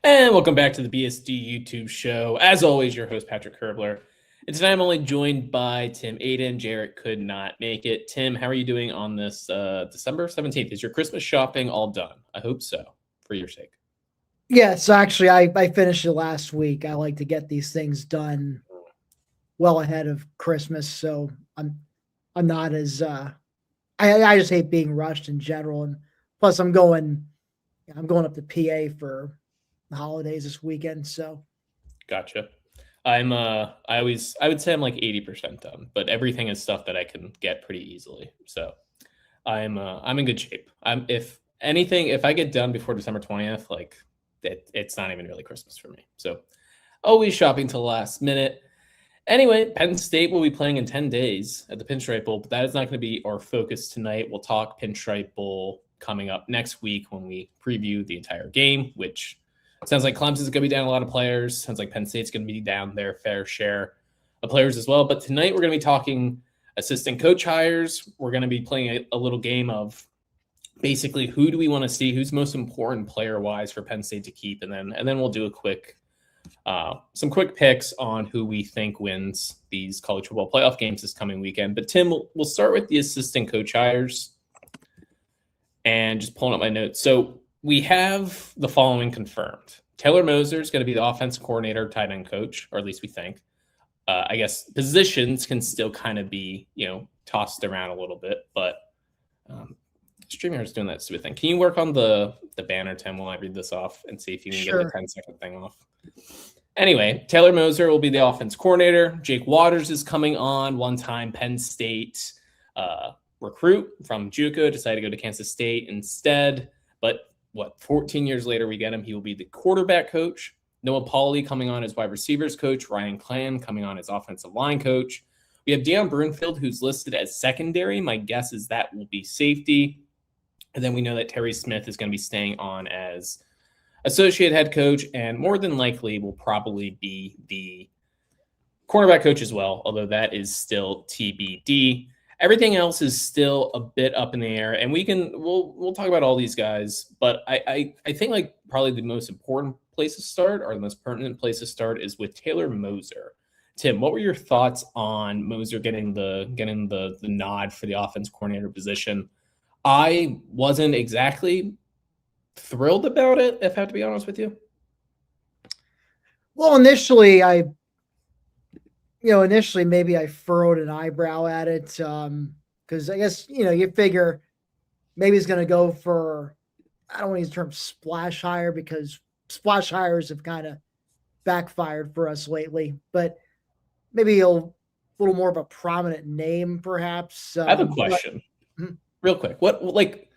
And welcome back to the BSD YouTube show. As always, your host, Patrick Kerbler. And tonight I'm only joined by Tim Aiden. Jarrett could not make it. Tim, how are you doing on this December 17th? Is your Christmas shopping all done? I hope so, for your sake. Yes, actually, I finished it last week. I like to get these things done well ahead of Christmas, so I'm not as I just hate being rushed in general, and plus I'm going up to PA for the holidays this weekend. So Gotcha. I would say I'm like 80% done, but everything is stuff that I can get pretty easily. So I'm in good shape. If anything, if I get done before December 20th, like it's not even really Christmas for me. So always shopping till the last minute. Anyway, Penn State will be playing in 10 days at the Pinstripe Bowl, but that is not going to be our focus tonight. We'll talk Pinstripe Bowl coming up next week when we preview the entire game, which sounds like Clemson's going to be down a lot of players. Sounds like Penn State's going to be down their fair share of players as well. But tonight we're going to be talking assistant coach hires. We're going to be playing a little game of basically who do we want to see, who's most important player-wise for Penn State to keep, and then we'll do some quick picks on who we think wins these college football playoff games this coming weekend. But Tim, we'll start with the assistant coach hires and just pulling up my notes. So we have the following confirmed. Taylor Moser is going to be the offensive coordinator, tight end coach, or at least we think. I guess positions can still kind of be, tossed around a little bit, but StreamYard is doing that stupid thing. Can you work on the banner, Tim, while I read this off and see if you can get the 10-second thing off? Anyway, Taylor Moser will be the offense coordinator. Jake Waters is coming on, one-time Penn State recruit from JUCO, decided to go to Kansas State instead. But 14 years later we get him. He will be the quarterback coach. Noah Pauley coming on as wide receivers coach. Ryan Clan coming on as offensive line coach. We have Deion Broomfield, who's listed as secondary. My guess is that will be safety. And then we know that Terry Smith is going to be staying on as associate head coach, and more than likely will probably be the cornerback coach as well, although that is still TBD. Everything else is still a bit up in the air, and we'll talk about all these guys, but I think like probably the most important place to start, or the most pertinent place to start, is with Taylor Moser. Tim, what were your thoughts on Moser getting the nod for the offense coordinator position? I wasn't exactly thrilled about it, if I have to be honest with you. Well, initially maybe I furrowed an eyebrow at it because I guess you figure maybe he's going to go for, I don't want to use the term splash hire because splash hires have kind of backfired for us lately, but maybe a little more of a prominent name perhaps. I have a question. Real quick. What, like,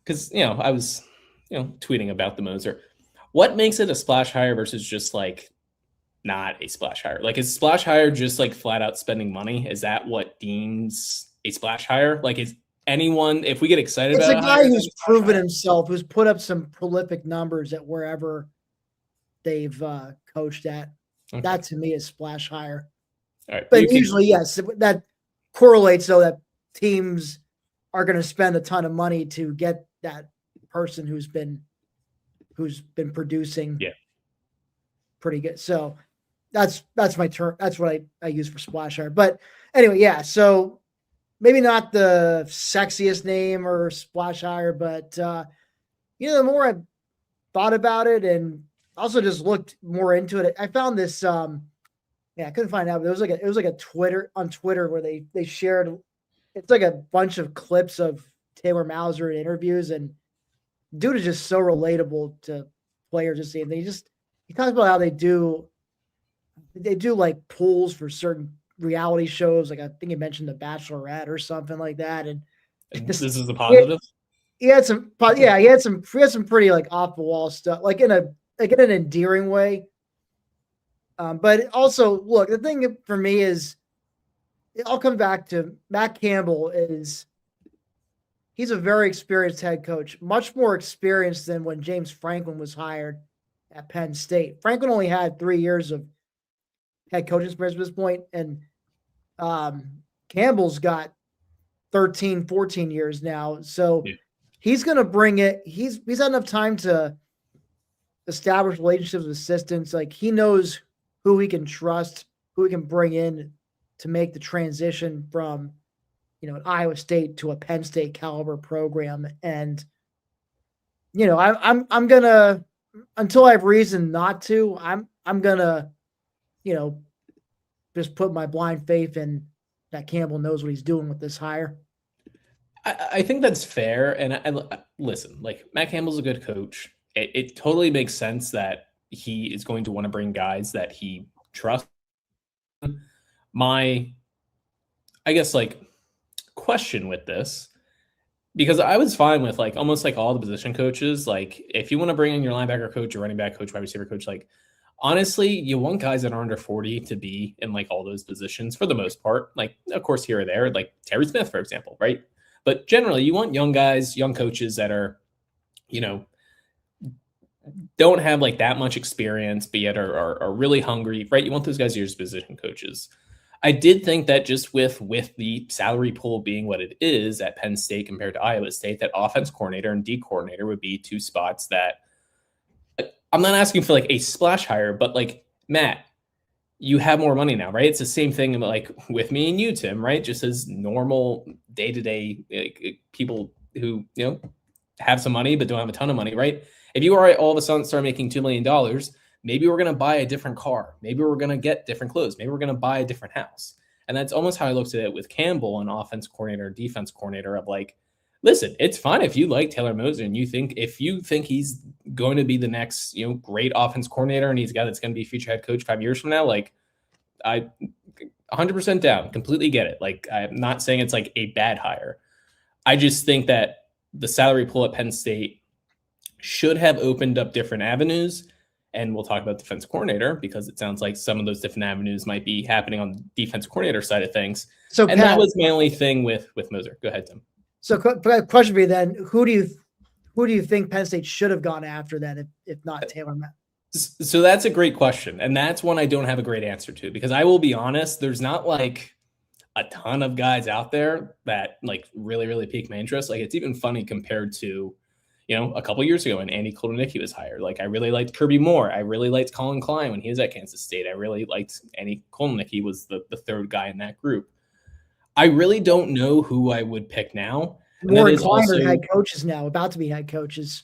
because, I was, tweeting about the Moser. What makes it a splash hire versus just like not a splash hire? Like, is splash hire just like flat out spending money? Is that what deems a splash hire? Like, is anyone, if we get excited about it? It's a guy who's proven himself, who's put up some prolific numbers at wherever they've coached at. Okay. That to me is splash hire. All right. But usually, yes, that correlates so that teams are going to spend a ton of money to get that person who's been producing pretty good. So that's my term. That's what I use for splash hire. But anyway, yeah. So maybe not the sexiest name or splash hire, but the more I thought about it and also just looked more into it, I found this. I couldn't find out. But it was like a Twitter where they shared. It's like a bunch of clips of Taylor Moser in interviews, and dude is just so relatable to players to see. And he talks about how they do like polls for certain reality shows. Like I think he mentioned The Bachelorette or something like that. And this is the positive. He had some pretty like off the wall stuff, like in an endearing way. But also, look, the thing for me is, it all comes back to Matt Campbell. He's a very experienced head coach, much more experienced than when James Franklin was hired at Penn State. Franklin only had 3 years of head coaching experience at this point, and Campbell's got 13, 14 years now. So he's going to bring it. He's had enough time to established relationships with assistants. Like he knows who he can trust, who he can bring in to make the transition from, an Iowa State to a Penn State caliber program. And, I'm gonna, until I have reason not to, I'm gonna, just put my blind faith in that Campbell knows what he's doing with this hire. I think that's fair. And listen, like Matt Campbell's a good coach. It totally makes sense that he is going to want to bring guys that he trusts. My, I guess, like, question with this, because I was fine with like almost like all the position coaches. Like, if you want to bring in your linebacker coach, your running back coach, wide receiver coach, like, honestly, you want guys that are under 40 to be in like all those positions for the most part. Like, of course, here or there, like Terry Smith, for example, right? But generally, you want young guys, young coaches that are, don't have like that much experience, but yet are really hungry, right? You want those guys as position coaches. I did think that just with the salary pool being what it is at Penn State compared to Iowa State, that offense coordinator and D coordinator would be two spots that I'm not asking for like a splash hire, but like, Matt, you have more money now, right? It's the same thing like with me and you, Tim, right? Just as normal day-to-day people who, have some money but don't have a ton of money, right? If you are all of a sudden start making $2 million, maybe we're going to buy a different car. Maybe we're going to get different clothes. Maybe we're going to buy a different house. And that's almost how I looked at it with Campbell, an offense coordinator, defense coordinator, of like, listen, it's fine if you like Taylor Moser and if you think he's going to be the next, great offense coordinator and he's a guy that's going to be future head coach 5 years from now, like, I 100% down, completely get it. Like, I'm not saying it's like a bad hire. I just think that the salary pool at Penn State should have opened up different avenues. And we'll talk about defense coordinator because it sounds like some of those different avenues might be happening on the defense coordinator side of things. So, and Pat, that was my only thing with Moser. Go ahead, Tim. So, question for you then: who do you think Penn State should have gone after then, if not Taylor Matt? So that's a great question, and that's one I don't have a great answer to, because I will be honest, there's not like a ton of guys out there that like really, really pique my interest. Like, it's even funny compared to, a couple years ago when Andy Kolodnicki was hired. Like, I really liked Kirby Moore. I really liked Colin Klein when he was at Kansas State. I really liked Andy Kolodnicki was the third guy in that group. I really don't know who I would pick now. Moore and Klein are head coaches now, about to be head coaches.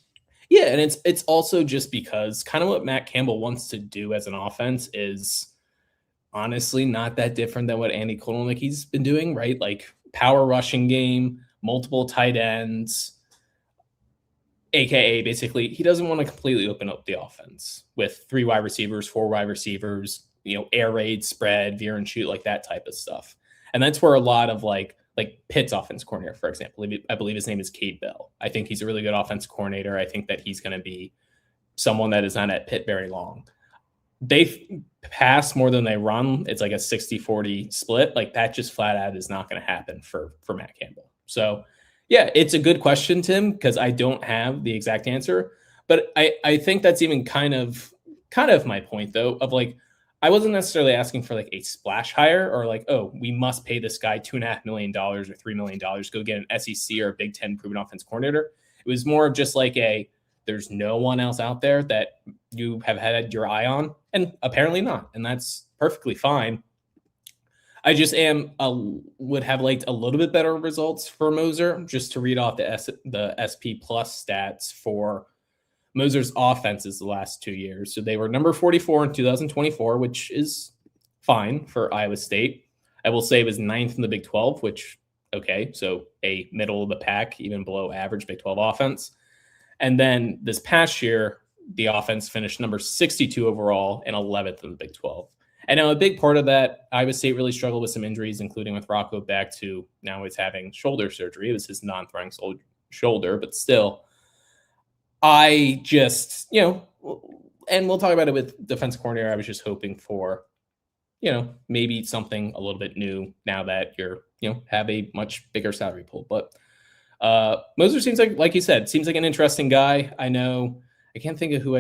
Yeah, and it's also just because kind of what Matt Campbell wants to do as an offense is honestly not that different than what Andy Kolodnicki's been doing, right? Like, power rushing game, multiple tight ends, AKA basically he doesn't want to completely open up the offense with 3 wide receivers, 4 wide receivers, air raid, spread, veer and shoot, like that type of stuff. And that's where a lot of like Pitt's offense coordinator, for example, I believe his name is Cade Bell. I think he's a really good offense coordinator. I think that he's going to be someone that is not at Pitt very long. They pass more than they run. It's like a 60-40 split. Like, that just flat out is not going to happen for Matt Campbell. So yeah, it's a good question, Tim, because I don't have the exact answer, but I think that's even kind of my point though, of like, I wasn't necessarily asking for like a splash hire or like, oh, we must pay this guy $2.5 million or $3 million to go get an SEC or a Big Ten proven offense coordinator. It was more of just like there's no one else out there that you have had your eye on, and apparently not. And that's perfectly fine. I just would have liked a little bit better results for Moser, just to read off the SP plus stats for Moser's offenses the last 2 years. So they were number 44 in 2024, which is fine for Iowa State. I will say it was 9th in the Big 12, which, okay, so a middle of the pack, even below average Big 12 offense. And then this past year, the offense finished number 62 overall and 11th in the Big 12. And now a big part of that, Iowa State really struggled with some injuries, including with Rocco Beck, who now is having shoulder surgery. It was his non-throwing shoulder, but still, I just, and we'll talk about it with defense coordinator. I was just hoping for, maybe something a little bit new now that you're, have a much bigger salary pool. But Moser seems like you said, seems like an interesting guy. I know, I can't think of who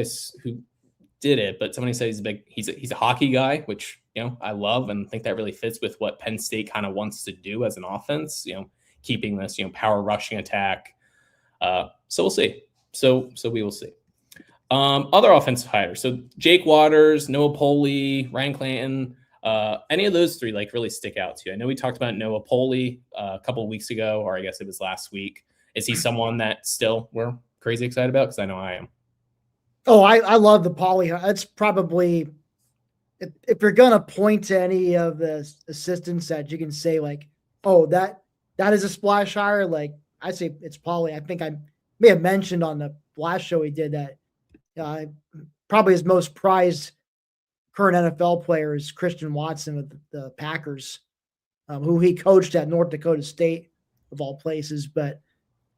did it, but somebody said he's a hockey guy, which, I love and think that really fits with what Penn State kind of wants to do as an offense, keeping this, power rushing attack. So we'll see. So we will see. Other offensive hires. So Jake Waters, Noah Poley, Ryan Clanton. Any of those three like really stick out to you? I know we talked about Noah Poley a couple of weeks ago, or I guess it was last week. Is he someone that still we're crazy excited about? Because I know I am. Oh, I love the Poly. That's probably if you're gonna point to any of the assistants that you can say like, oh, that is a splash hire. Like I say, it's Poly. I think I may have mentioned on the last show we did that probably his most prized current NFL player is Christian Watson with the Packers, who he coached at North Dakota State of all places. But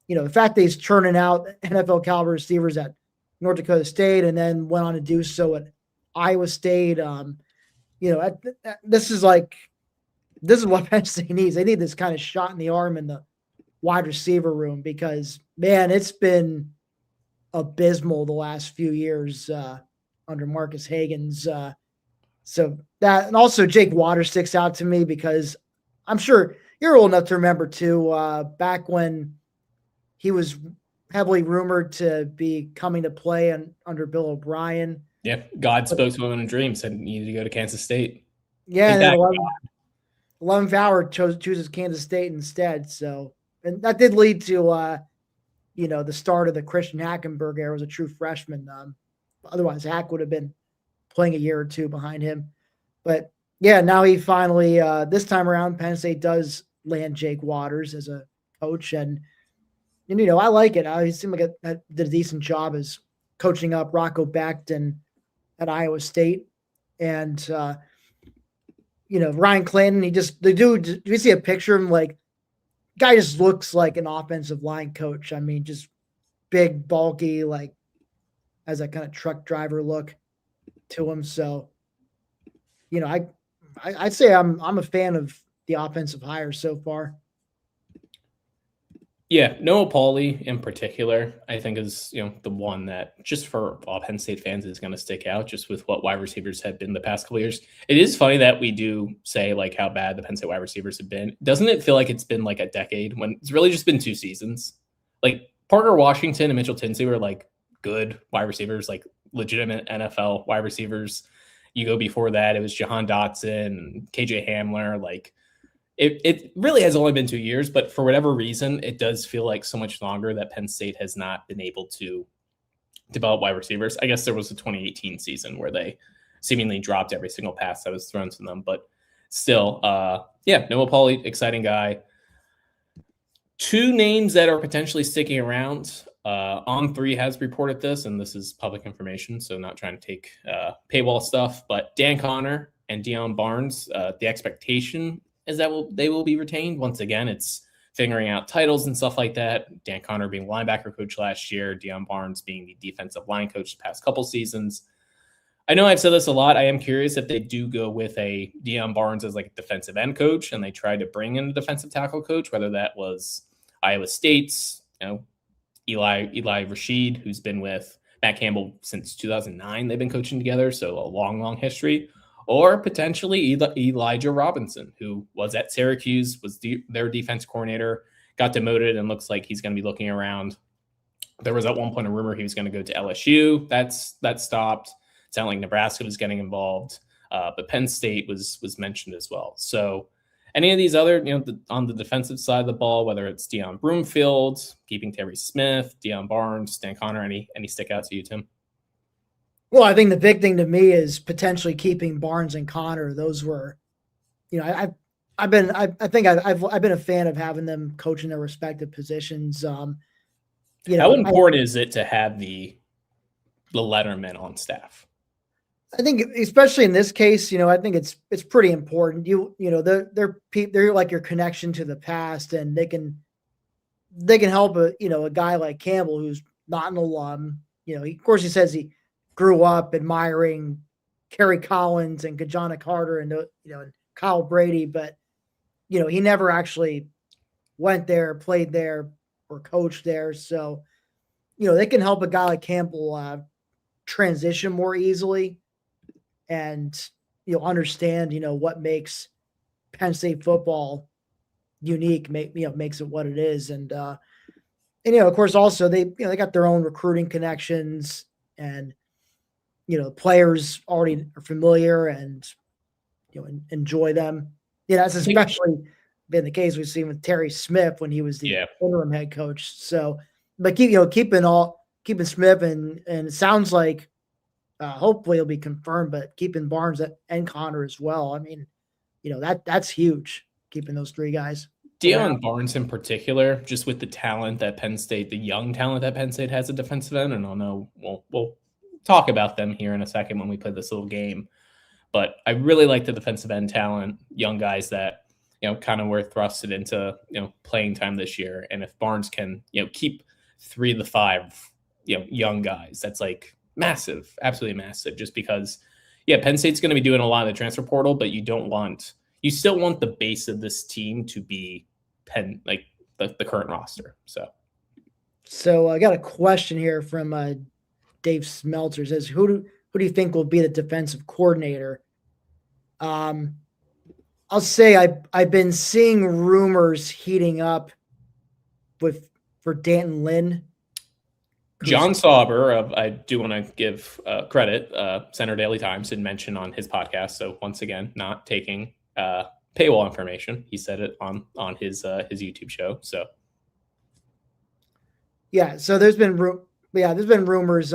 the fact that he's churning out NFL caliber receivers at North Dakota State and then went on to do so at Iowa State. This is what Penn State needs. They need this kind of shot in the arm in the wide receiver room because, man, it's been abysmal the last few years under Marcus Hagen's. So that, and also Jake Waters sticks out to me because I'm sure you're old enough to remember too, back when he was heavily rumored to be coming to play under Bill O'Brien. Yeah, God spoke to him in a dream, said he needed to go to Kansas State. Yeah, and then 11th hour chooses Kansas State instead. So, and that did lead to the start of the Christian Hackenberg era as a true freshman. Otherwise, Hack would have been playing a year or two behind him. But yeah, now he finally this time around, Penn State does land Jake Waters as a coach, and I like it. He seemed like did a decent job as coaching up Rocco Becht at Iowa State, and Ryan Clanton. The dude. Do you see a picture of him? Like, guy just looks like an offensive line coach. I mean, just big, bulky, like has that kind of truck driver look to him. So, I'd say I'm a fan of the offensive hires so far. Yeah, Noah Pauly in particular, I think is the one that just for all Penn State fans is going to stick out just with what wide receivers have been the past couple of years. It is funny that we do say like how bad the Penn State wide receivers have been. Doesn't it feel like it's been like a decade when it's really just been 2 seasons? Like Parker Washington and Mitchell Tinsley were like good wide receivers, like legitimate NFL wide receivers. You go before that, it was Jahan Dotson and KJ Hamler, like. It really has only been 2 years, but for whatever reason, it does feel like so much longer that Penn State has not been able to develop wide receivers. I guess there was a 2018 season where they seemingly dropped every single pass that was thrown to them, but still, Noah Pauly, exciting guy. 2 names that are potentially sticking around. On3 has reported this, and this is public information, so not trying to take paywall stuff, but Dan Connor and Deion Barnes, the expectation is that they will be retained. Once again, it's figuring out titles and stuff like that. Dan Connor being linebacker coach last year, Deion Barnes being the defensive line coach the past couple seasons. I know I've said this a lot. I am curious if they do go with a Deion Barnes as like a defensive end coach and they try to bring in a defensive tackle coach, whether that was Iowa State's, Eli Rashid, who's been with Matt Campbell since 2009. They've been coaching together, so a long, long history. Or potentially Elijah Robinson, who was at Syracuse, was their defense coordinator, got demoted, and looks like he's going to be looking around. There was at one point a rumor he was going to go to LSU. That stopped. It sounded like Nebraska was getting involved, but Penn State was mentioned as well. So any of these other, on the defensive side of the ball, whether it's Deion Broomfield, keeping Terry Smith, Deion Barnes, Dan Connor, any stick out to you, Tim? Well, I think the big thing to me is potentially keeping Barnes and Connor. Those were, I've been a fan of having them coaching their respective positions. How important is it to have the letterman on staff? I think, especially in this case, I think it's pretty important. They're like your connection to the past, and they can help a guy like Campbell who's not an alum. Of course, he says he grew up admiring Kerry Collins and Kajana Carter and and Kyle Brady, but he never actually went there, played there, or coached there. So they can help a guy like Campbell transition more easily and understand what makes Penn State football unique, makes it what it is, and of course also they got their own recruiting connections. and players already are familiar and enjoy them. That's especially been the case we've seen with Terry Smith when he was the interim head coach. So, but keeping Smith and it sounds like hopefully it'll be confirmed, but keeping Barnes and Connor as well. I mean, that's huge, keeping those three guys. Deion Barnes in particular, just with the talent that Penn State, the young talent that Penn State has at defensive end, and I'll know we'll talk about them here in a second when we play this little game. But I really like the defensive end talent, young guys that kind of were thrusted into playing time this year. And if Barnes can keep 3 of the 5 young guys, that's like massive, absolutely massive. Just because Penn State's going to be doing a lot of the transfer portal, but you still want the base of this team to be Penn, like the current roster. So I got a question here from Dave Smeltzer. Says, who do you think will be the defensive coordinator? I'll say I've been seeing rumors heating up for Danton Lynn. John Sauber, I do want to give credit, Center Daily Times did mention on his podcast. So once again, not taking paywall information. He said it on his YouTube show. So so there's been rumors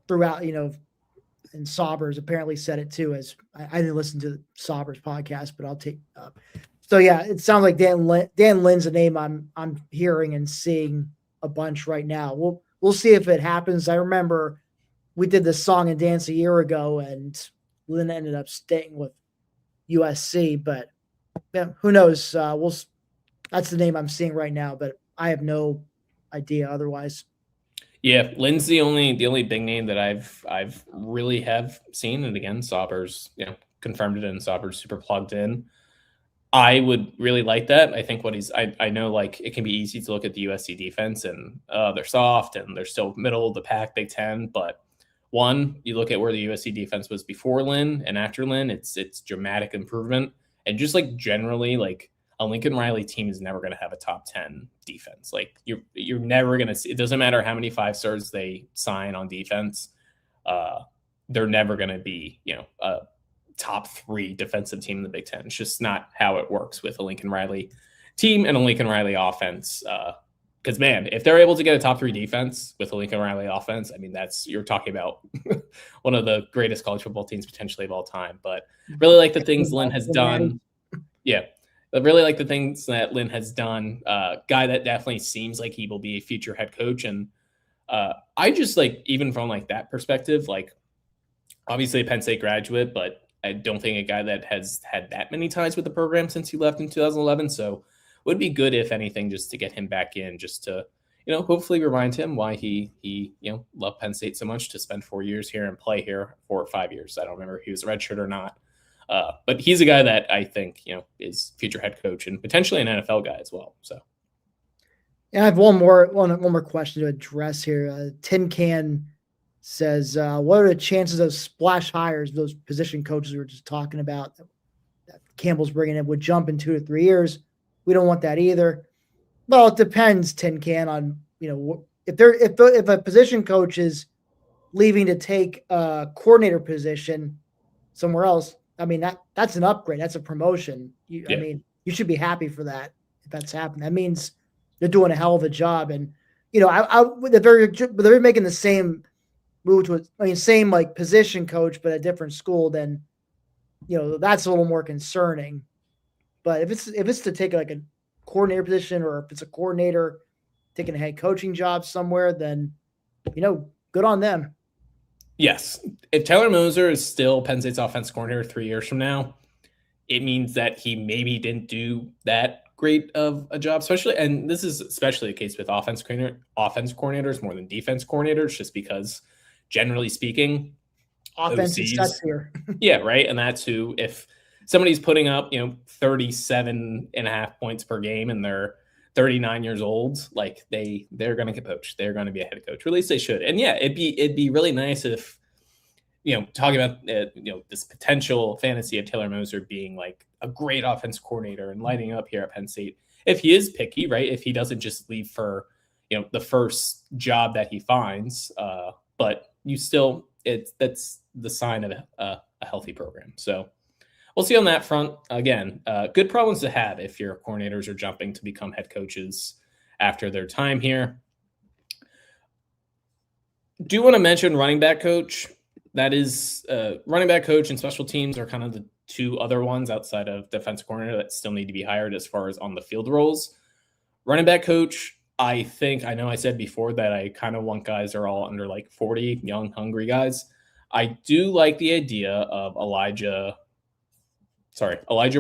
throughout, and Sauber's apparently said it too. As I didn't listen to Sauber's podcast, but I'll take up. So it sounds like Dan Lynn's a name I'm hearing and seeing a bunch right now. We'll see if it happens. I remember we did this song and dance a year ago, and Lynn ended up staying with USC. But who knows? That's the name I'm seeing right now, but I have no idea otherwise. Yeah, Lynn's the only big name that I've really have seen, and again, Sauber's confirmed it, and Sauber's super plugged in. I would really like that. I think I know like it can be easy to look at the USC defense and they're soft and they're still middle of the pack, Big Ten. But one, you look at where the USC defense was before Lynn and after Lynn, it's dramatic improvement. And just like generally, like a Lincoln Riley team is never going to have a top 10 defense. Like you're never going to see. It doesn't matter how many 5-stars they sign on defense. They're never going to be a top 3 defensive team in the Big Ten. It's just not how it works with a Lincoln Riley team and a Lincoln Riley offense. Because man, if they're able to get a top 3 defense with a Lincoln Riley offense, I mean, you're talking about one of the greatest college football teams potentially of all time. But really like the things Lynn has done. Yeah. I really like the things that Lynn has done. Guy that definitely seems like he will be a future head coach. And I just like, even from like that perspective, like obviously a Penn State graduate, but I don't think a guy that has had that many ties with the program since he left in 2011. So would be good, if anything, just to get him back in, just to, hopefully remind him why he loved Penn State so much, to spend 4 years here and play here for 5 years. I don't remember if he was a redshirt or not. But he's a guy that I think, is future head coach and potentially an NFL guy as well. So. Yeah, I have one more question to address here. Tin Can says, what are the chances of splash hires, those position coaches we were just talking about that Campbell's bringing in, would jump in 2 to 3 years? We don't want that either. Well, it depends, Tin Can, on, if a position coach is leaving to take a coordinator position somewhere else, I mean, that's an upgrade. That's a promotion. I mean, you should be happy for that if that's happening. That means they're doing a hell of a job. And, they're making the same move to same like position coach, but a different school, then, that's a little more concerning. But if it's to take like a coordinator position, or if it's a coordinator taking a head coaching job somewhere, then, good on them. Yes. If Taylor Moser is still Penn State's offense coordinator 3 years from now, it means that he maybe didn't do that great of a job, especially, and this is especially the case with offense coordinators more than defense coordinators, just because generally speaking, offense is sexier. Yeah, right. And that's who, if somebody's putting up, 37.5 points per game and they're 39 years old, like they're going to get poached. They're going to be a head coach, or at least they should. And yeah, it'd be really nice if, talking about, this potential fantasy of Taylor Moser being like a great offense coordinator and lighting up here at Penn State. If he is picky, right? If he doesn't just leave for, the first job that he finds, but that's the sign of a healthy program. So we'll see on that front. Again, good problems to have if your coordinators are jumping to become head coaches after their time here. Do want to mention running back coach. That is running back coach and special teams are kind of the two other ones outside of defensive coordinator that still need to be hired as far as on the field roles. Running back coach, I know I said before that I kind of want guys that are all under like 40, young, hungry guys. I do like the idea of Elijah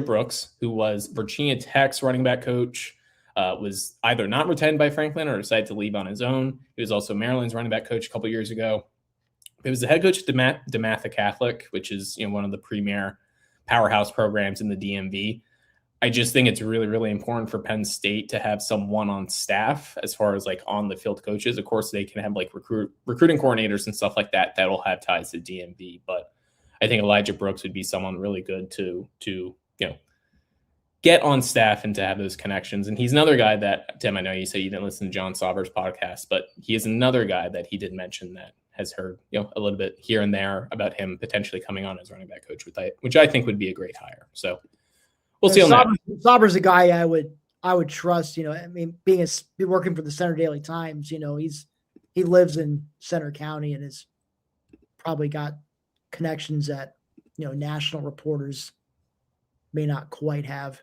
Brooks, who was Virginia Tech's running back coach, was either not retained by Franklin or decided to leave on his own. He was also Maryland's running back coach a couple years ago. He was the head coach at DeMatha Catholic, which is one of the premier powerhouse programs in the DMV. I just think it's really, really important for Penn State to have someone on staff as far as like on the field coaches. Of course, they can have like recruiting coordinators and stuff like that that'll have ties to DMV. But I think Elijah Brooks would be someone really good to get on staff and to have those connections. And he's another guy that, Tim, I know you say you didn't listen to John Sauber's podcast, but he is another guy that he did mention that has heard a little bit here and there about him potentially coming on as running back coach, which I think would be a great hire. So we'll see on that. Sauber's a guy I would trust. I mean, working for the Center Daily Times, he lives in Center County and has probably got connections that national reporters may not quite have.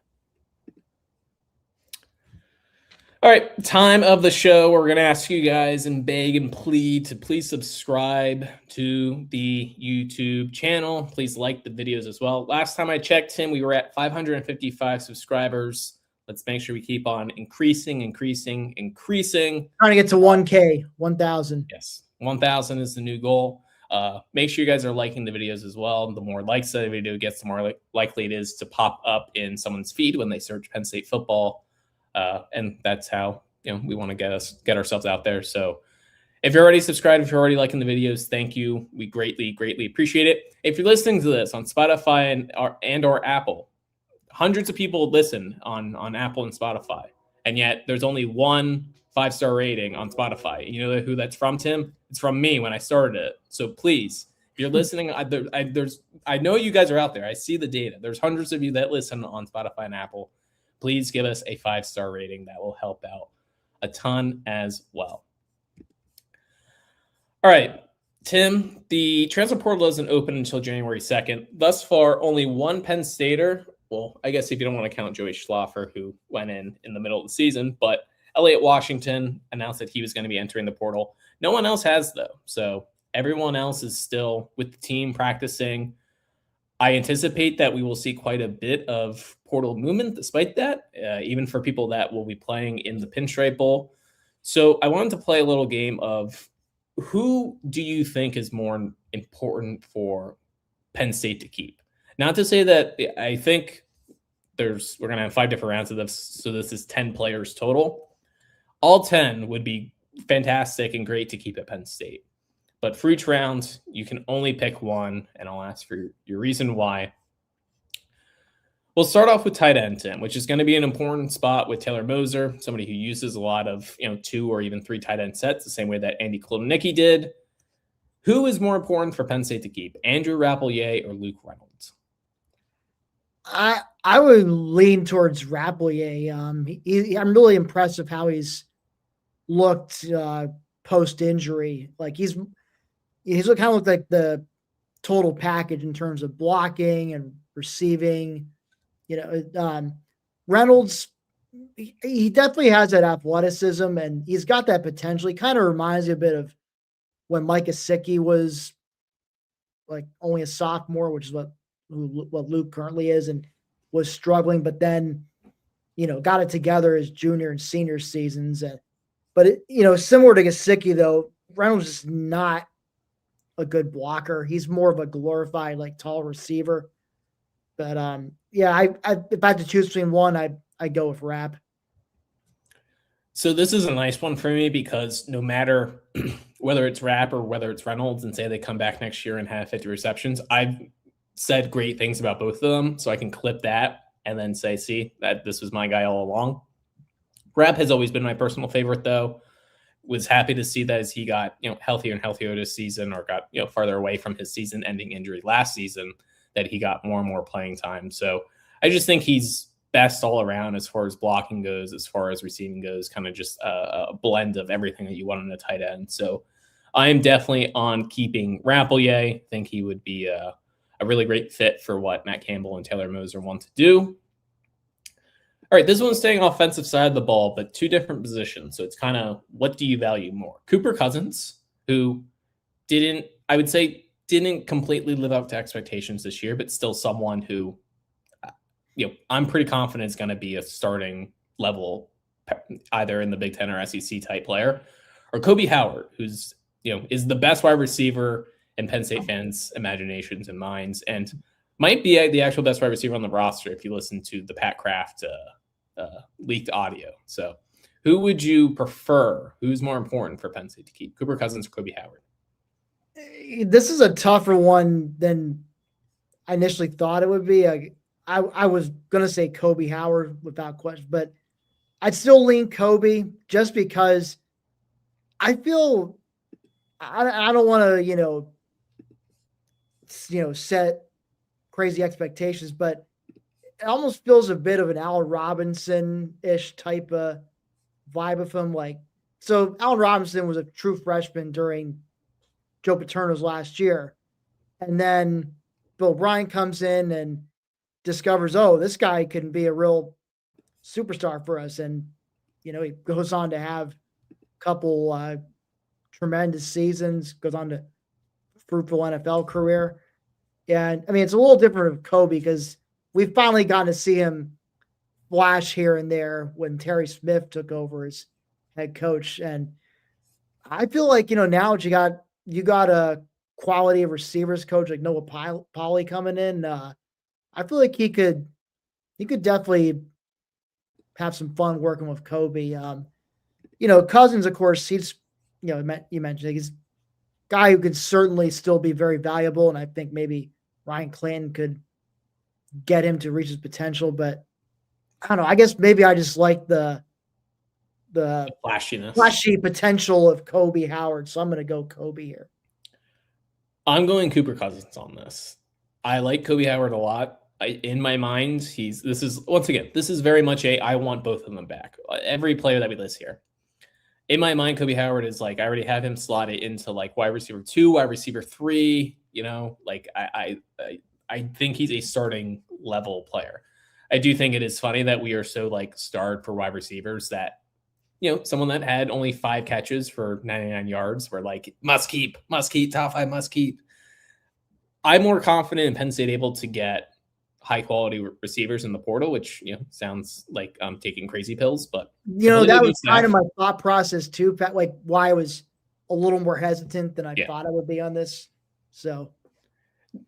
All right, time of the show. We're going to ask you guys and beg and plead to please subscribe to the YouTube channel. Please like the videos as well. Last time I checked, Tim, we were at 555 subscribers. Let's make sure we keep on increasing. Trying to get to 1K, 1,000. Yes, 1,000 is the new goal. Make sure you guys are liking the videos as well. The more likes the video gets, the more likely it is to pop up in someone's feed when they search Penn State football. And that's how we want to get ourselves out there. So if you're already subscribed, if you're already liking the videos, thank you. We greatly appreciate it. If you're listening to this on Spotify and or Apple, hundreds of people listen on Apple and Spotify, and yet there's only one 5-star rating on Spotify. You know who that's from, Tim? It's from me when I started it. So please, if you're listening, I know you guys are out there. I see the data. There's hundreds of you that listen on Spotify and Apple. Please give us a 5-star rating. That will help out a ton as well. All right, Tim, the transfer portal doesn't open until January 2nd. Thus far, only one Penn Stater. Well, I guess if you don't want to count Joey Schlaffer, who went in the middle of the season, but Elliott Washington announced that he was going to be entering the portal. No one else has, though. So everyone else is still with the team practicing. I anticipate that we will see quite a bit of portal movement despite that, even for people that will be playing in the Pinstripe Bowl. So I wanted to play a little game of who do you think is more important for Penn State to keep? Not to say that I think we're going to have 5 different rounds of this, so this is 10 players total. All 10 would be fantastic and great to keep at Penn State. But for each round, you can only pick one, and I'll ask for your reason why. We'll start off with tight end, Tim, which is going to be an important spot with Taylor Moser, somebody who uses a lot of 2 or even 3 tight end sets, the same way that Andy Klodenicki did. Who is more important for Penn State to keep, Andrew Rappleyea or Luke Reynolds? I would lean towards Rappleyea. I'm really impressed with how he's looked post-injury. Like he's kind of looked like the total package in terms of blocking and receiving. Reynolds, he definitely has that athleticism and he's got that potential. He kind of reminds me a bit of when Mike Gesicki was like only a sophomore, which is what Luke currently is, and was struggling, but then, got it together his junior and senior seasons. But similar to Gesicki though, Reynolds is not a good blocker. He's more of a glorified, like tall receiver. But if I had to choose between one, I'd go with Rapp. So this is a nice one for me because no matter whether it's Rapp or whether it's Reynolds, and say they come back next year and have 50 receptions, I've said great things about both of them, so I can clip that and then say, see, that this was my guy all along. Rapp has always been my personal favorite, though. was happy to see that as he got, healthier and healthier this season, or got, farther away from his season-ending injury last season, that he got more and more playing time. So I just think he's best all around as far as blocking goes, as far as receiving goes, kind of just a blend of everything that you want in a tight end. So I am definitely on keeping Rappleyea. I think he would be a really great fit for what Matt Campbell and Taylor Moser want to do. All right, this one's staying offensive side of the ball, but two different positions. So it's kind of, what do you value more? Cooper Cousins, who didn't completely live up to expectations this year, but still someone who, I'm pretty confident is going to be a starting level, either in the Big Ten or SEC type player, or Kobe Howard, who's, is the best wide receiver in Penn State fans' imaginations and minds, and might be the actual best wide receiver on the roster if you listen to the Pat Kraft leaked audio. So who would you prefer? Who's more important for Penn State to keep, Cooper Cousins or Kobe Howard? This is a tougher one than I initially thought it would be. I was going to say Kobe Howard without question, but I'd still lean Kobe just because I feel I don't want to, set crazy expectations, but it almost feels a bit of an Allen Robinson-ish type of vibe of him. So Allen Robinson was a true freshman during Joe Paterno's last year. And then Bill Bryant comes in and discovers, this guy can be a real superstar for us. And, he goes on to have a couple tremendous seasons, goes on to fruitful NFL career. And it's a little different of Kobe because we've finally gotten to see him flash here and there when Terry Smith took over as head coach. And I feel like, now you got a quality of receivers coach like Noah Polley coming in. I feel like he could definitely have some fun working with Kobe. Cousins, of course, he's, you mentioned he's a guy who could certainly still be very valuable. And I think maybe Ryan Clanton could get him to reach his potential, but I don't know. I guess maybe I just like the flashy potential of Kobe Howard. So I'm going to go Kobe here. I'm going Cooper Cousins on this. I like Kobe Howard a lot. In my mind, this is very much I want both of them back. Every player that we list here. In my mind, Kobe Howard is I already have him slotted into wide receiver 2, wide receiver 3, I think he's a starting level player. I do think it is funny that we are so starved for wide receivers that, someone that had only 5 catches for 99 yards were must keep, top 5, must keep. I'm more confident in Penn State able to get high quality receivers in the portal, which, sounds like I'm taking crazy pills, but that was kind of my thought process too, Pat, why I was a little more hesitant than I thought I would be on this. So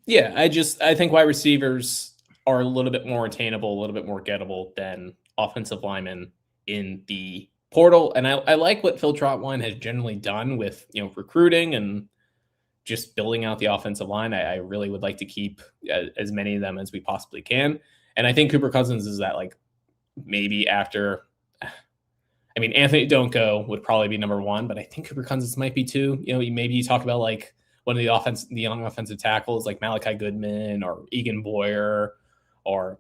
yeah, I think wide receivers are a little bit more attainable, a little bit more gettable than offensive linemen in the portal. And I like what Phil Trotwine has generally done with, recruiting and just building out the offensive line. I really would like to keep as many of them as we possibly can. And I think Cooper Cousins is that maybe after, Anthony Donko would probably be number 1, but I think Cooper Cousins might be 2. Maybe you talk about one of the young offensive tackles like Malachi Goodman or Egan Boyer or,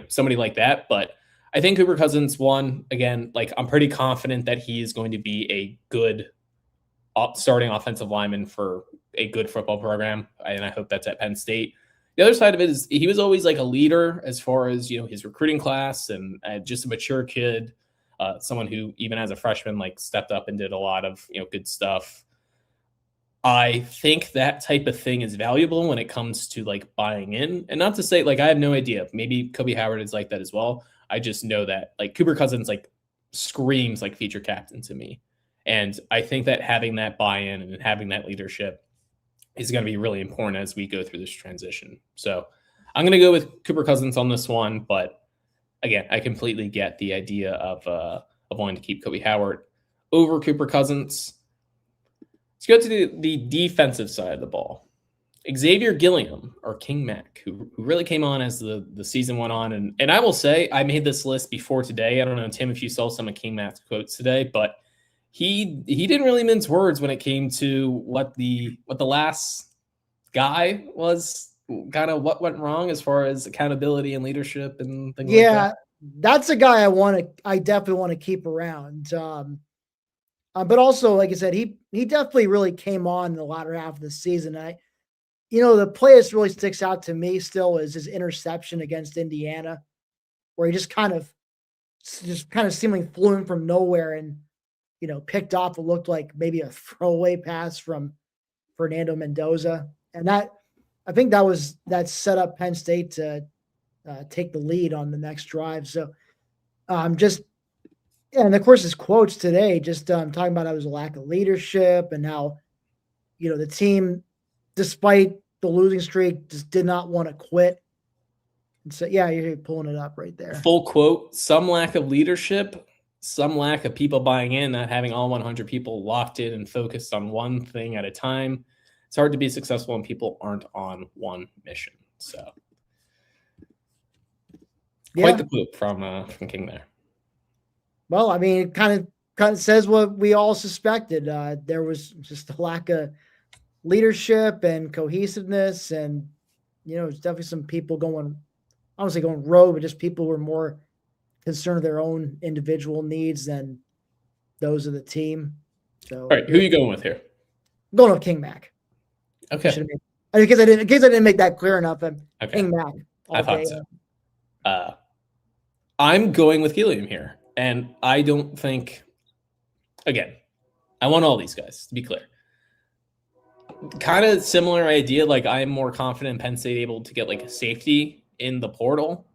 somebody like that. But I think Cooper Cousins, one, again, I'm pretty confident that he is going to be a good starting offensive lineman for a good football program. And I hope that's at Penn State. The other side of it is he was always a leader as far as, his recruiting class and just a mature kid, someone who even as a freshman, stepped up and did a lot of, good stuff. I think that type of thing is valuable when it comes to buying in, and not to say I have no idea. Maybe Kobe Howard is like that as well. I just know that Cooper Cousins screams feature captain to me. And I think that having that buy-in and having that leadership is going to be really important as we go through this transition. So I'm going to go with Cooper Cousins on this one, but again, I completely get the idea of wanting to keep Kobe Howard over Cooper Cousins. Let's go to the defensive side of the ball. Xavier Gilliam, or King Mac, who really came on as the season went on. And I will say, I made this list before today. I don't know, Tim, if you saw some of King Mac's quotes today, but he didn't really mince words when it came to what the last guy was, kind of what went wrong as far as accountability and leadership and things like that. Yeah, that's a guy I definitely want to keep around. But also, like I said, he definitely really came on in the latter half of the season. The play that really sticks out to me still is his interception against Indiana, where he just kind of seemingly flew in from nowhere and picked off what looked like maybe a throwaway pass from Fernando Mendoza, and I think that set up Penn State to take the lead on the next drive. So and of course his quotes today, just talking about how there was a lack of leadership and how the team, despite the losing streak, just did not want to quit. And so yeah, you're pulling it up right there. Full quote: some lack of leadership, some lack of people buying in, not having all 100 people locked in and focused on one thing at a time. It's hard to be successful when people aren't on one mission. So quite the quote from King there. Well, I mean, it kind of says what we all suspected. There was just a lack of leadership and cohesiveness, and there's definitely some people going, I don't say going rogue, but just people who are more concerned with their own individual needs than those of the team. So, all right, who are you going with here? I'm going with King Mac. Okay. In case I didn't make that clear enough, I'm King Mac. I thought so. I'm going with Gilliam here, and I don't think. Again, I want all these guys to be clear. Kind of similar idea. Like, I'm more confident in Penn State able to get like a safety in the portal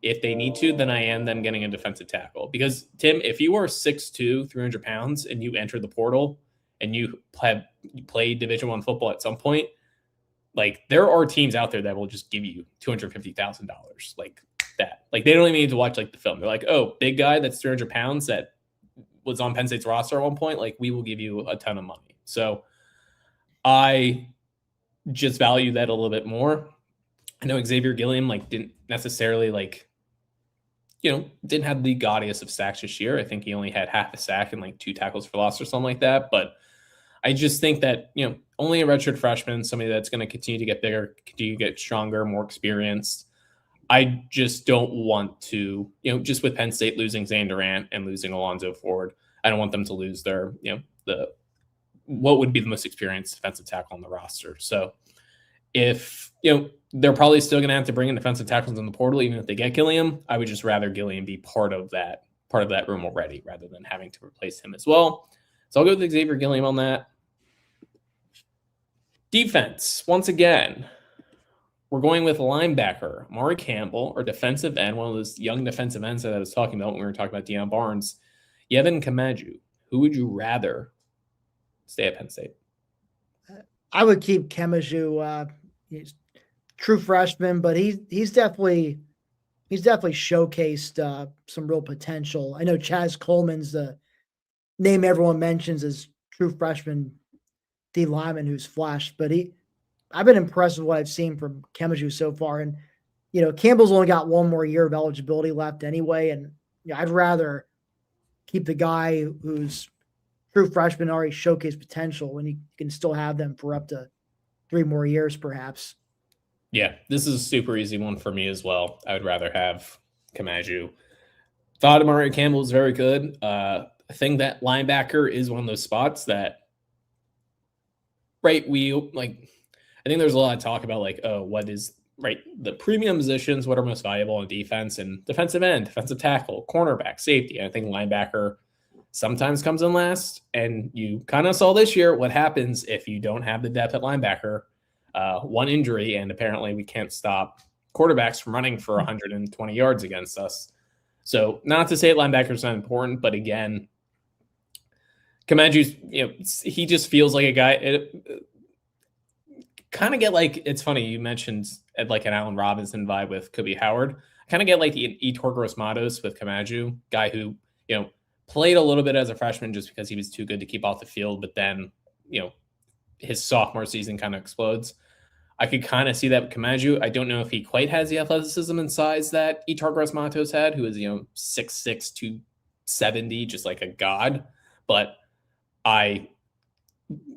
if they need to than I am them getting a defensive tackle. Because Tim, if you are 6'2", 300 pounds, and you enter the portal and you played Division I football at some point, like there are teams out there that will just give you $250,000 like that. Like they don't even need to watch like the film. They're like, oh, big guy that's 300 pounds that was on Penn State's roster at one point, like we will give you a ton of money. So I just value that a little bit more. I know Xavier Gilliam didn't necessarily didn't have the gaudiest of sacks this year. I think he only had half a sack and 2 tackles for loss or something like that. But I just think that, only a redshirt freshman, somebody that's going to continue to get bigger, continue to get stronger, more experienced. I just don't want to, just with Penn State losing Zane Durant and losing Alonzo Ford, I don't want them to lose their, what would be the most experienced defensive tackle on the roster. So if, they're probably still going to have to bring in defensive tackles in the portal, even if they get Gilliam, I would just rather Gilliam be part of that room already rather than having to replace him as well. So I'll go with Xavier Gilliam on that. Defense, once again, we're going with linebacker, Matt Campbell, or defensive end, one of those young defensive ends that I was talking about when we were talking about Deion Barnes, Yevon Kamaju. Who would you rather stay at Penn State? I would keep Kamaju. He's true freshman, but he's definitely showcased some real potential. I know Chaz Coleman's the name everyone mentions as true freshman D lineman who's flashed, but I've been impressed with what I've seen from Kamaju so far. And, Campbell's only got one more year of eligibility left anyway. And I'd rather keep the guy who's true freshman already showcased potential when you can still have them for up to 3 more years, perhaps. Yeah, this is a super easy one for me as well. I would rather have Kamaju. Thought Matt Campbell was very good. I think that linebacker is one of those spots that, right, I think there's a lot of talk about what is, right, the premium positions, what are most valuable in defense, and defensive end, defensive tackle, cornerback, safety. And I think linebacker sometimes comes in last, and you kind of saw this year what happens if you don't have the depth at linebacker. One injury, and apparently we can't stop quarterbacks from running for 120 yards against us. So not to say linebackers not important, but again, Kamaju's, he just feels like a guy. Kind of get it's funny you mentioned an Allen Robinson vibe with Kobe Howard. I kind of get the Etor Gross-Matos with Kamaju, guy who played a little bit as a freshman just because he was too good to keep off the field, but then his sophomore season kind of explodes. I could kind of see that with Kamaju. I don't know if he quite has the athleticism and size that Etor Gross-Matos had, who is 6'6", 270, just like a god. But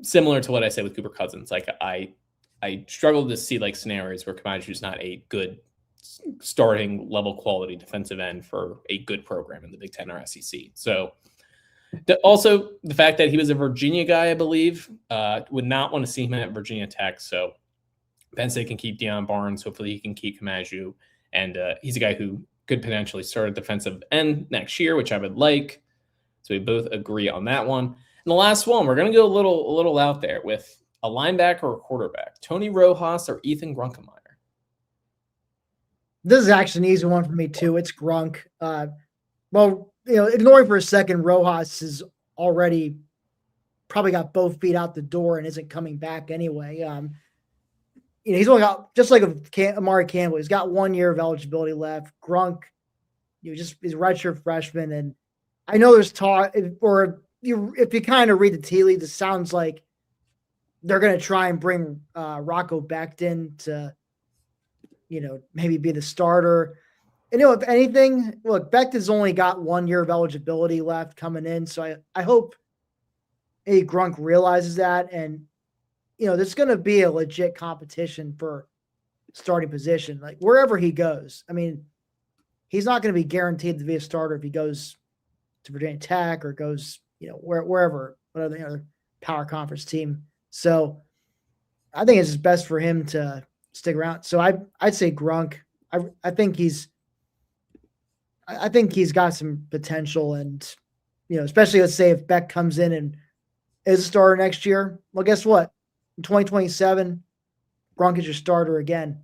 similar to what I said with Cooper Cousins, like I struggle to see like scenarios where Kamaju's not a good starting level quality defensive end for a good program in the Big Ten or SEC. So also the fact that he was a Virginia guy, I believe, would not want to see him at Virginia Tech. So Penn State can keep Deion Barnes. Hopefully he can keep Kamaju. And he's a guy who could potentially start a defensive end next year, which I would like. So we both agree on that one. And the last one, we're going to go a little out there with a linebacker or a quarterback. Tony Rojas or Ethan Grunkemeyer? This is actually an easy one for me too. It's Grunk. Well, ignoring for a second, Rojas has already probably got both feet out the door and isn't coming back anyway. He's only got, just like Amari Campbell, he's got 1 year of eligibility left. Grunk, he's a redshirt freshman, and I know there's talk, or if you kind of read the tea leaves, it sounds like they're going to try and bring Rocco Becton to, maybe be the starter. And, if anything, look, Becton's only got 1 year of eligibility left coming in. So I hope Grunk realizes that. And, there's going to be a legit competition for starting position, like wherever he goes. I mean, he's not going to be guaranteed to be a starter if he goes to Virginia Tech or goes, wherever, whatever the other power conference team. So I think it's just best for him to stick around. So I'd say Grunk. I think he's got some potential, and especially let's say if Beck comes in and is a starter next year. Well, guess what? In 2027, Grunk is your starter again.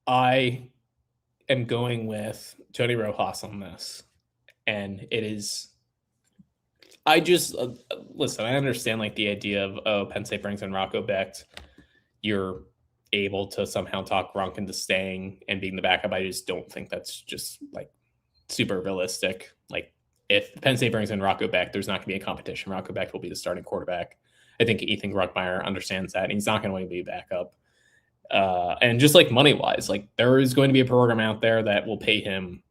I am going with Tony Rojas on this, and it is. I just listen. I understand like the idea of Penn State brings in Rocco Becht. You're able to somehow talk Gronk into staying and being the backup. I just don't think that's just like super realistic. Like if Penn State brings in Rocco Becht, there's not going to be a competition. Rocco Becht will be the starting quarterback. I think Ethan Grunkemeyer understands that, and he's not going to want to be a backup. And just like money wise, like there is going to be a program out there that will pay him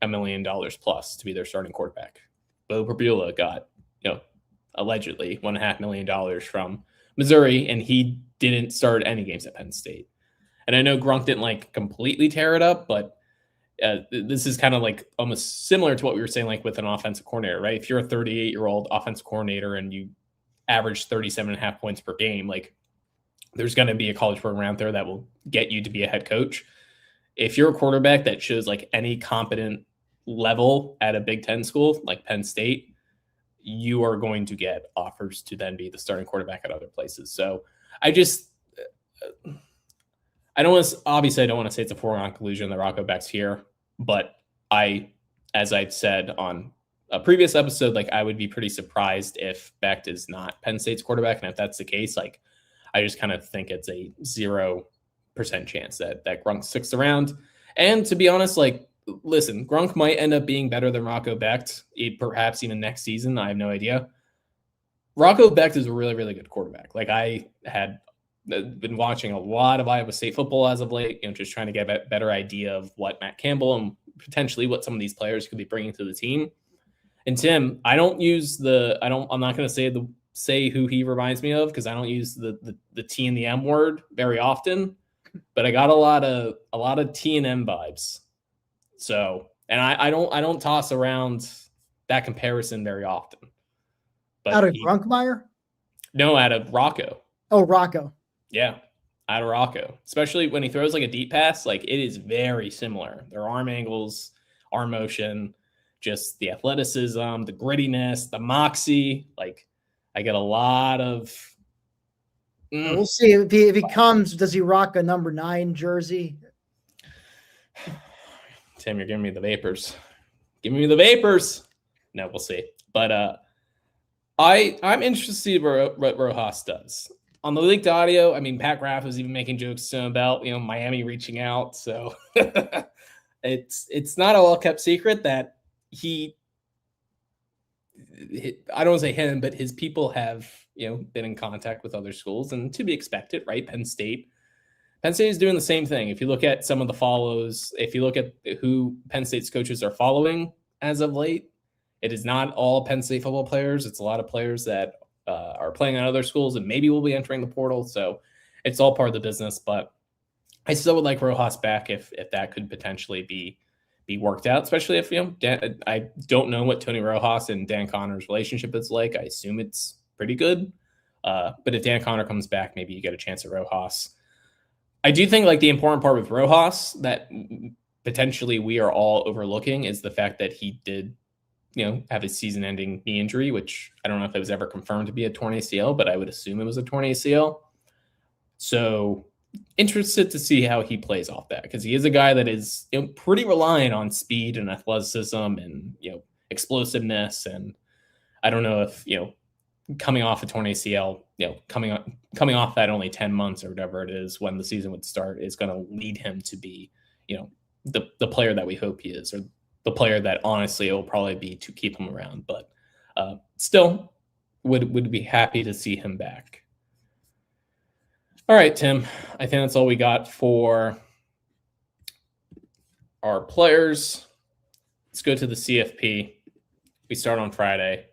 $1 million plus to be their starting quarterback. Bo Perbula got, allegedly $1.5 million from Missouri, and he didn't start any games at Penn State. And I know Gronk didn't like completely tear it up, but this is kind of like almost similar to what we were saying, like with an offensive coordinator, right? If you're a 38-year-old offensive coordinator and you average 37.5 points per game, like there's going to be a college program out there that will get you to be a head coach. If you're a quarterback that shows like any competent level at a Big Ten school like Penn State, you are going to get offers to then be the starting quarterback at other places. So I don't want to say it's a foregone conclusion that Rocco Becht's here, but as I said on a previous episode, like I would be pretty surprised if Becht is not Penn State's quarterback. And if that's the case, like I just kind of think it's a 0% chance that Grunk sticks around. And to be honest, like, listen, Grunk might end up being better than Rocco Becht, perhaps even next season. I have no idea. Rocco Becht is a really, really good quarterback. Like I had been watching a lot of Iowa State football as of late, just trying to get a better idea of what Matt Campbell and potentially what some of these players could be bringing to the team. And Tim, I'm not going to say who he reminds me of because I don't use the T and the M word very often, but I got a lot of T and M vibes. So, and I don't toss around that comparison very often. But out of Grunkemeyer? No, out of Rocco. Oh, Rocco. Yeah, out of Rocco. Especially when he throws like a deep pass, like it is very similar. Their arm angles, arm motion, just the athleticism, the grittiness, the moxie. Like I get a lot of. We'll see if he comes. Does he rock a number 9 jersey? Tim, you're giving me the vapors. Give me the vapors. No, we'll see. But I'm interested to see what Rojas does. On the leaked audio, I mean, Pat Graff was even making jokes to him about, Miami reaching out. So it's not a well-kept secret that I don't want to say him, but his people have, been in contact with other schools, and to be expected, right? Penn State is doing the same thing. If you look at some of the follows, if you look at who Penn State's coaches are following as of late, It is not all Penn State football players. It's a lot of players that are playing at other schools and maybe will be entering the portal. So it's all part of the business. But I still would like Rojas back if that could potentially be worked out, especially if, I don't know what Tony Rojas and Dan Connor's relationship is like. I assume it's pretty good. But if Dan Connor comes back, maybe you get a chance at Rojas. I do think like the important part with Rojas that potentially we are all overlooking is the fact that he did, have a season-ending knee injury, which I don't know if it was ever confirmed to be a torn ACL, but I would assume it was a torn ACL. So interested to see how he plays off that, because he is a guy that is pretty reliant on speed and athleticism and explosiveness. And I don't know if coming off a torn ACL, coming off that only 10 months or whatever it is when the season would start is going to lead him to be the player that we hope he is, or the player that honestly it will probably be to keep him around. But still would be happy to see him back. All right, Tim, I think that's all we got for our players. Let's go to the CFP. We start on Friday.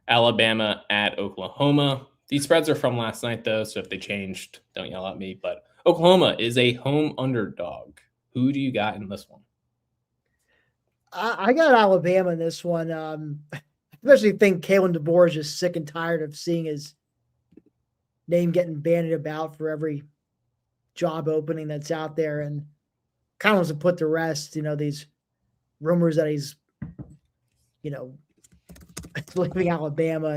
Alabama at Oklahoma. These spreads are from last night, though, so if they changed, don't yell at me. But Oklahoma is a home underdog. Who do you got in this one? I got Alabama in this one. I especially think Kalen DeBoer is just sick and tired of seeing his name getting bandied about for every job opening that's out there, and kind of wants to put to rest, these rumors that he's, leaving Alabama.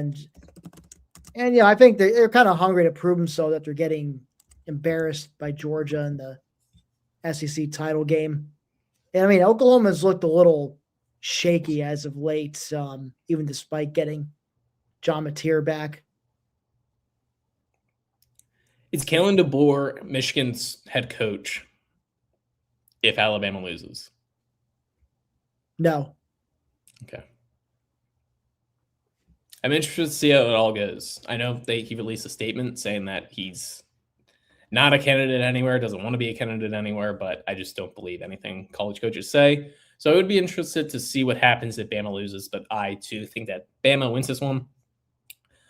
And I think they're kind of hungry to prove themselves that they're getting embarrassed by Georgia in the SEC title game. And I mean, Oklahoma's looked a little shaky as of late, even despite getting John Mateer back. Is Kalen DeBoer Michigan's head coach if Alabama loses? No. Okay. I'm interested to see how it all goes. I know he released a statement saying that he's not a candidate anywhere, doesn't want to be a candidate anywhere, but I just don't believe anything college coaches say. So I would be interested to see what happens if Bama loses, but I too think that Bama wins this one.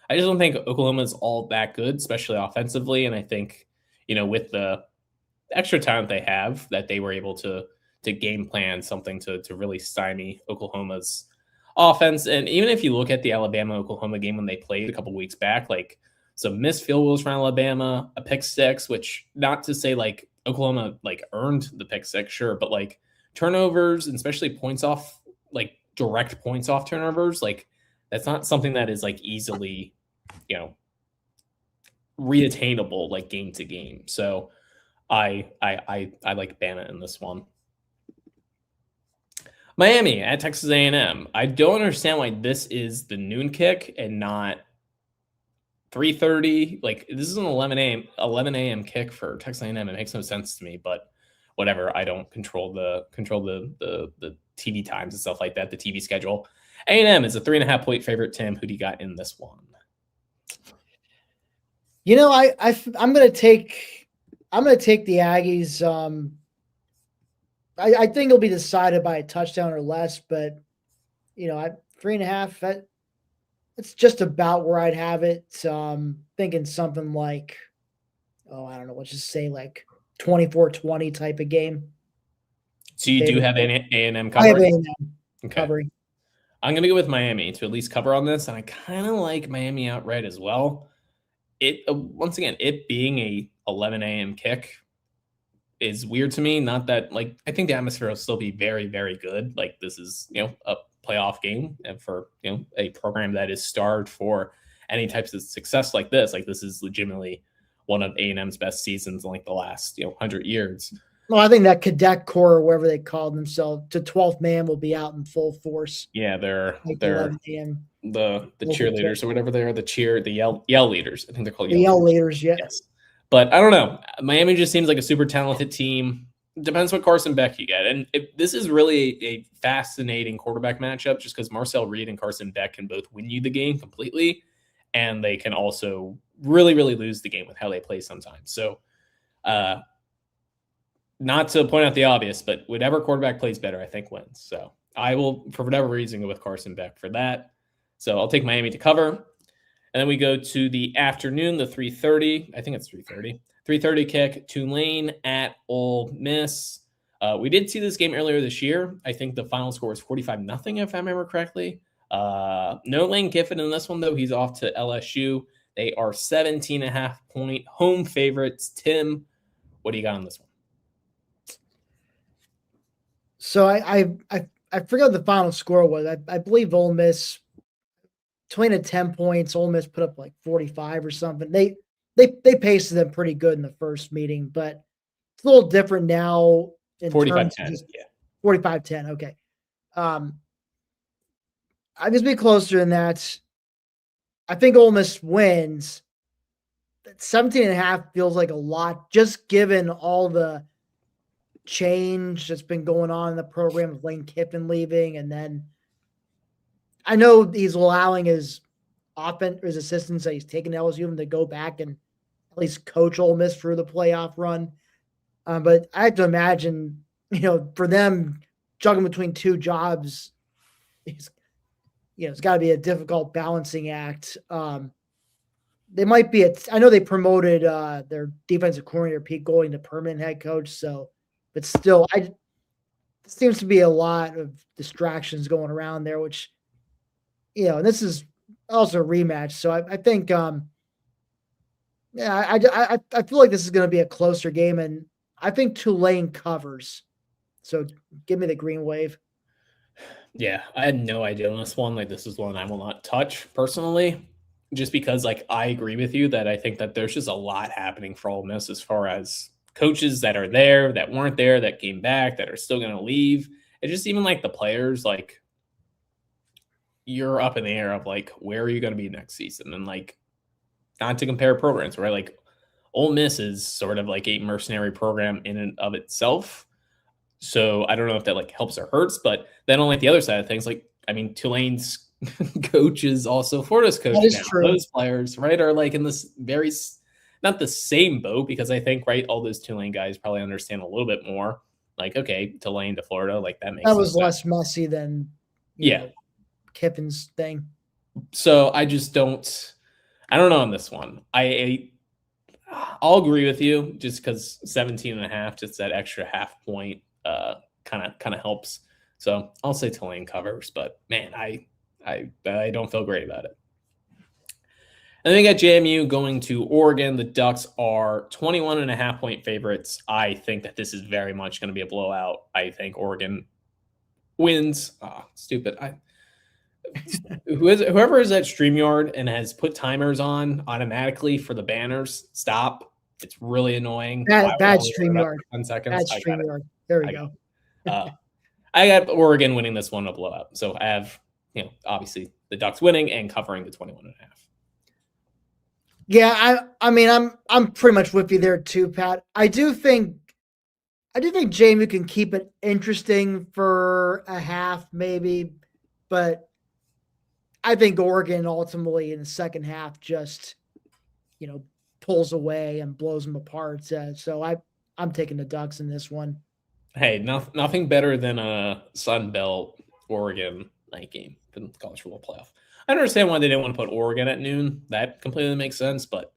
I just don't think Oklahoma is all that good, especially offensively. And I think, with the extra talent they have, that they were able to game plan something to really stymie Oklahoma's offense. And even if you look at the Alabama-Oklahoma game when they played a couple weeks back, like some missed field goals from Alabama, a pick six, which not to say like Oklahoma like earned the pick six, sure, but like turnovers, and especially points off, like direct points off turnovers, like that's not something that is like easily reattainable like game to game. So I like Bama in this one. Miami at Texas A&M. I don't understand why this is the noon kick and not 3:30. Like this is an 11 a.m. kick for Texas A&M. It makes no sense to me, but whatever. I don't control the TV times and stuff like that, the TV schedule. A&M is a 3.5 point favorite. Tim, who do you got in this one? I'm gonna take the Aggies. I think it'll be decided by a touchdown or less, but 3.5. That's just about where I'd have it. Thinking something like, I don't know, let's just say like 24-20 type of game. So you do have A&M covering? I have A&M covering. I'm going to go with Miami to at least cover on this, and I kind of like Miami outright as well. Once again, it being a 11 a.m. kick is weird to me. Not that, like, I think the atmosphere will still be very, very good. Like, this is, a playoff game, and for, a program that is starved for any types of success like this. Like, this is legitimately one of A&M's best seasons in, like, the last, 100 years. Well, I think that cadet corps, or whatever they call themselves, to 12th man will be out in full force. Yeah, they're the cheerleaders or whatever they are, the yell leaders. I think they're called yell leaders. Yeah. Yes. But I don't know. Miami just seems like a super talented team. Depends what Carson Beck you get. And this is really a fascinating quarterback matchup, just because Marcel Reed and Carson Beck can both win you the game completely, and they can also really, really lose the game with how they play sometimes. So not to point out the obvious, but whatever quarterback plays better, I think wins. So I will, for whatever reason, go with Carson Beck for that. So I'll take Miami to cover. And then we go to the afternoon, the 3:30. I think it's 3:30. 3:30 kick, Tulane at Ole Miss. We did see this game earlier this year. I think the final score was 45-0, if I remember correctly. No Lane Kiffin in this one, though. He's off to LSU. They are 17.5-point home favorites. Tim, what do you got on this one? So I forget what the final score was. I believe Ole Miss, Tulane had 10 points. Ole Miss put up like 45 or something. They paced them pretty good in the first meeting, but it's a little different now. 45-10. Yeah. 45-10. Okay. I guess be closer than that. I think Ole Miss wins. 17.5 feels like a lot, just given all the change that's been going on in the program with Lane Kiffin leaving. And then I know he's allowing his assistants that he's taking LSU to go back and at least coach Ole Miss through the playoff run. But I have to imagine, for them juggling between two jobs, it's got to be a difficult balancing act. They might be I know they promoted their defensive coordinator, Pete Golding, to permanent head coach. So, but still, it seems to be a lot of distractions going around there, which, and this is also a rematch. So I think, I feel like this is going to be a closer game, and I think Tulane covers. So give me the green wave. Yeah, I had no idea on this one. Like, this is one I will not touch personally, just because, like, I agree with you that I think that there's just a lot happening for Ole Miss as far as coaches that are there, that weren't there, that came back, that are still going to leave. It's just even like the players, like, you're up in the air of like, where are you going to be next season? And like, not to compare programs, right? Like, Ole Miss is sort of like a mercenary program in and of itself. So I don't know if that like helps or hurts, but then on like the other side of things, like, I mean, Tulane's coach is also Florida's coach now. True. Those players, right, are like in this very, not the same boat, because I think, right, all those Tulane guys probably understand a little bit more. Like, okay, Tulane to Florida, like that makes sense. That was less messy than Kiffin's thing. So I just don't know on this one. I'll agree with you, just because 17.5, just that extra half point kind of helps. So I'll say Tulane covers, but man, I don't feel great about it. And then we got JMU going to Oregon. The Ducks are 21.5-point favorites. I think that this is very much going to be a blowout. I think Oregon wins. Stupid. Whoever is at StreamYard and has put timers on automatically for the banners, stop. It's really annoying. Bad StreamYard. 10 seconds. Bad StreamYard. There we go. I got Oregon winning this one, a blowout. So I have, obviously the Ducks winning and covering the 21.5. Yeah, I mean, I'm pretty much with you there too, Pat. I do think JMU can keep it interesting for a half, maybe, but I think Oregon ultimately in the second half just, pulls away and blows them apart. So I'm taking the Ducks in this one. Hey, nothing better than a Sun Belt Oregon night game for the college football playoff. I understand why they didn't want to put Oregon at noon. That completely makes sense, but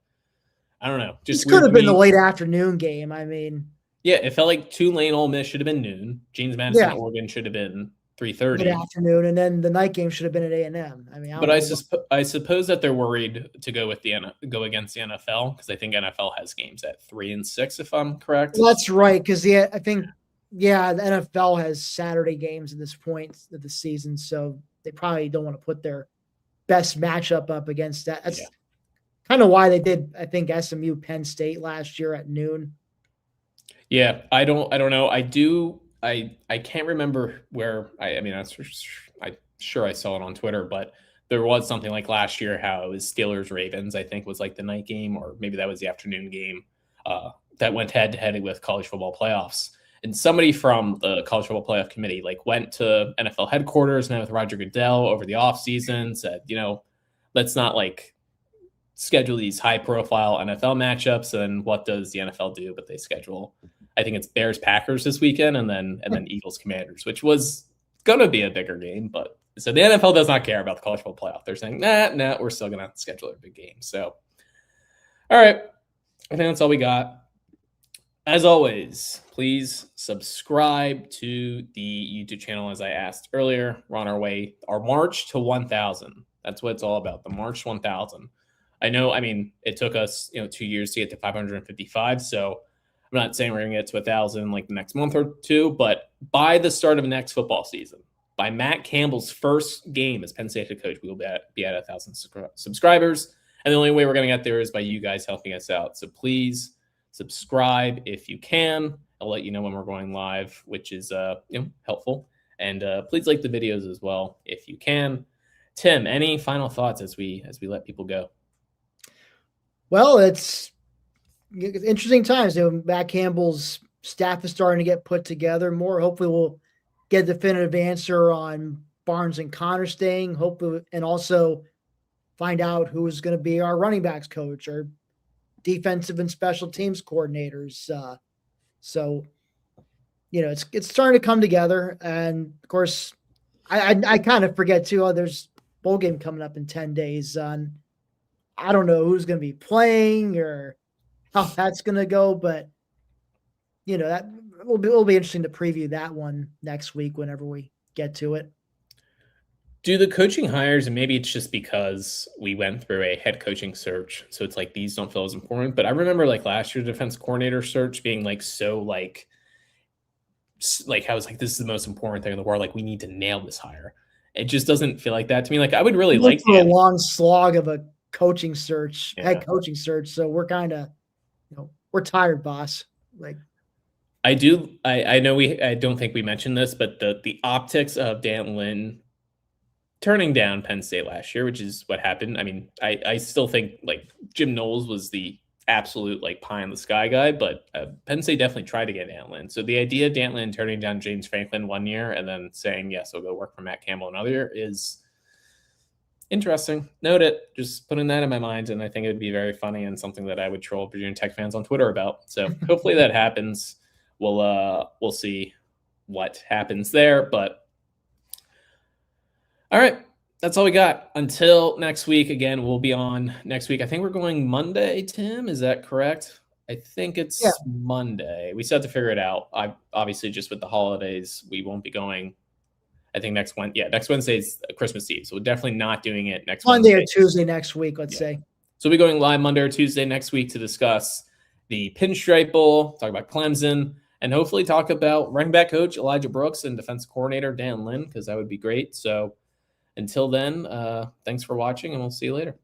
I don't know. Just this could have been the late afternoon game. I mean, yeah, it felt like Tulane Ole Miss should have been noon. James Madison Oregon should have been 3:30 mid afternoon, and then the night game should have been at A&M. I mean, I suppose that they're worried to go against the NFL, because I think NFL has games at 3 and 6, if I'm correct. Well, that's right, because I think the NFL has Saturday games at this point of the season, so they probably don't want to put their best matchup up against that. That's kind of why they did, I think, SMU Penn State last year at noon. Yeah, I don't know. I can't remember where. I'm sure I saw it on Twitter, but there was something like last year how it was Steelers Ravens, I think, was like the night game, or maybe that was the afternoon game that went head to head with college football playoffs. And somebody from the college football playoff committee went to NFL headquarters, met with Roger Goodell over the offseason, said, let's not schedule these high profile NFL matchups. And what does the NFL do? But they schedule, I think it's Bears Packers this weekend, and then Eagles Commanders, which was going to be a bigger game. But so the NFL does not care about the college football playoff. They're saying, nah, we're still going to schedule a big game. So, all right. I think that's all we got. As always, please subscribe to the YouTube channel. As I asked earlier, we're on our march to 1,000. That's what it's all about, the march to 1,000. I know, I mean, it took us, 2 years to get to 555. So I'm not saying we're going to get to 1,000 like the next month or two, but by the start of next football season, by Matt Campbell's first game as Penn State head coach, we will be at 1,000 subscribers. And the only way we're going to get there is by you guys helping us out. So please subscribe if you can. I'll let you know when we're going live, which is helpful. And please like the videos as well if you can. Tim, any final thoughts as we let people go? Well, it's interesting times. Matt Campbell's staff is starting to get put together more. Hopefully, we'll get a definitive answer on Barnes and Connor staying. Hopefully, and also find out who is going to be our running backs coach, our defensive and special teams coordinators. So, it's starting to come together. And of course, I kind of forget too. There's bowl game coming up in 10 days. I don't know who's going to be playing or how that's going to go, but that will be interesting to preview that one next week whenever we get to it. Do the coaching hires, and maybe it's just because we went through a head coaching search, so it's like these don't feel as important. But I remember like last year's defense coordinator search being like so like I was like, this is the most important thing in the world. Like we need to nail this hire. It just doesn't feel like that to me. Like I would really like a long slog of a coaching search, head coaching search. So we're kind of, we're tired, boss. Like I do. I know I don't think we mentioned this, but the optics of Dan Lin turning down Penn State last year, which is what happened. I mean, I still think like Jim Knowles was the absolute like pie in the sky guy, but Penn State definitely tried to get Dan Lin. So the idea of Dan Lin turning down James Franklin one year and then saying, yes, I'll go work for Matt Campbell another year is interesting. Note it. Just putting that in my mind, and I think it would be very funny and something that I would troll Virginia Tech fans on Twitter about. So hopefully that happens. We'll see what happens there, but all right. That's all we got. Until next week. Again, we'll be on next week. I think we're going Monday, Tim. Is that correct? I think it's Monday. We still have to figure it out. Obviously, just with the holidays, we won't be going. I think next Wednesday is Christmas Eve. So we're definitely not doing it next Monday Wednesday. or Tuesday next week, let's say. So we'll be going live Monday or Tuesday next week to discuss the Pinstripe Bowl, talk about Clemson, and hopefully talk about running back coach Elijah Brooks and defensive coordinator Dan Lin, because that would be great. So until then, thanks for watching, and we'll see you later.